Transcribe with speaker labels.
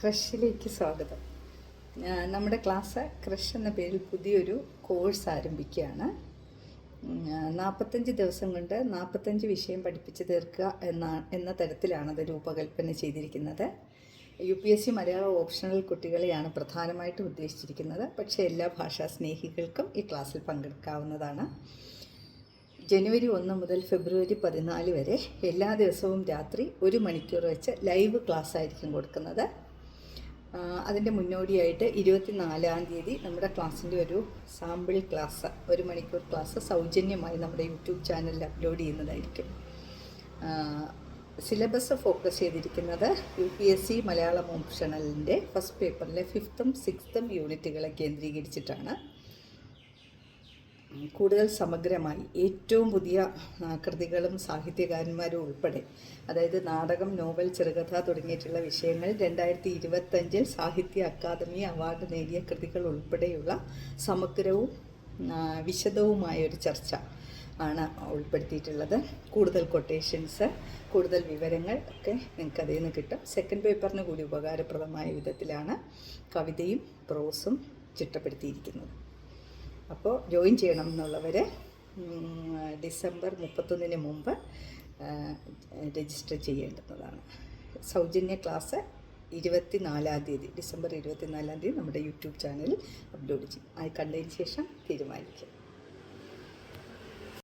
Speaker 1: ക്രഷിലേക്ക് സ്വാഗതം. നമ്മുടെ class crush എന്ന പേരിൽ പുതിയൊരു കോഴ്സ് ആരംഭിക്കുകയാണ്. 45 ദിവസം കൊണ്ട് 45 വിഷയം പഠിപ്പിച്ച് തീർക്കുക എന്ന തരത്തിലാണ് അത് രൂപകൽപ്പന ചെയ്തിരിക്കുന്നത്. UPSC മലയാളം ഓപ്ഷണൽ കുട്ടികളെയാണ് പ്രധാനമായിട്ടും ഉദ്ദേശിച്ചിരിക്കുന്നത്. പക്ഷേ എല്ലാ ഭാഷാ സ്നേഹികൾക്കും ഈ ക്ലാസ്സിൽ പങ്കെടുക്കാവുന്നതാണ്. ജനുവരി 1 മുതൽ ഫെബ്രുവരി 14 വരെ എല്ലാ ദിവസവും രാത്രി 1 മണിക്കൂർ വെച്ച് ലൈവ് ക്ലാസ് ആയിരിക്കും കൊടുക്കുന്നത്. അതിൻ്റെ മുന്നോടിയായിട്ട് 24-ാം തീയതി നമ്മുടെ ക്ലാസ്സിൻ്റെ ഒരു സാമ്പിൾ ക്ലാസ് 1 മണിക്കൂർ ക്ലാസ് സൗജന്യമായി നമ്മുടെ യൂട്യൂബ് ചാനലിൽ അപ്ലോഡ് ചെയ്യുന്നതായിരിക്കും. സിലബസ് ഫോക്കസ് ചെയ്തിരിക്കുന്നത് UPSC മലയാളം ഓപ്ഷണലിൻ്റെ ഫസ്റ്റ് പേപ്പറിലെ 5th-ഉം 6th-ഉം യൂണിറ്റുകളെ കേന്ദ്രീകരിച്ചിട്ടാണ്. കൂടുതൽ സമഗ്രമായി ഏറ്റവും പുതിയ കൃതികളും സാഹിത്യകാരന്മാരും ഉൾപ്പെടെ, അതായത് നാടകം, നോവൽ, ചെറുകഥ തുടങ്ങിയിട്ടുള്ള വിഷയങ്ങൾ 2025 സാഹിത്യ അക്കാദമി അവാർഡ് നേടിയ കൃതികൾ ഉൾപ്പെടെയുള്ള സമഗ്രവും വിശദവുമായൊരു ചർച്ച ആണ് ഉൾപ്പെടുത്തിയിട്ടുള്ളത്. കൂടുതൽ കൊട്ടേഷൻസ്, കൂടുതൽ വിവരങ്ങൾ ഒക്കെ നിങ്ങൾക്ക് അതിൽ നിന്ന് കിട്ടും. സെക്കൻഡ് പേപ്പറിന് കൂടി ഉപകാരപ്രദമായ വിധത്തിലാണ് കവിതയും പ്രോസും ചിട്ടപ്പെടുത്തിയിരിക്കുന്നത്. അപ്പോൾ ജോയിൻ ചെയ്യണം എന്നുള്ളവർ ഡിസംബർ 31 മുമ്പ് രജിസ്റ്റർ ചെയ്യേണ്ടുന്നതാണ്. സൗജന്യ ക്ലാസ് 24-ാം തീയതി ഡിസംബർ 24-ാം തീയതി നമ്മുടെ യൂട്യൂബ് ചാനലിൽ അപ്ലോഡ് ചെയ്യും. അത് കണ്ടതിന് ശേഷം തീരുമാനിക്കും.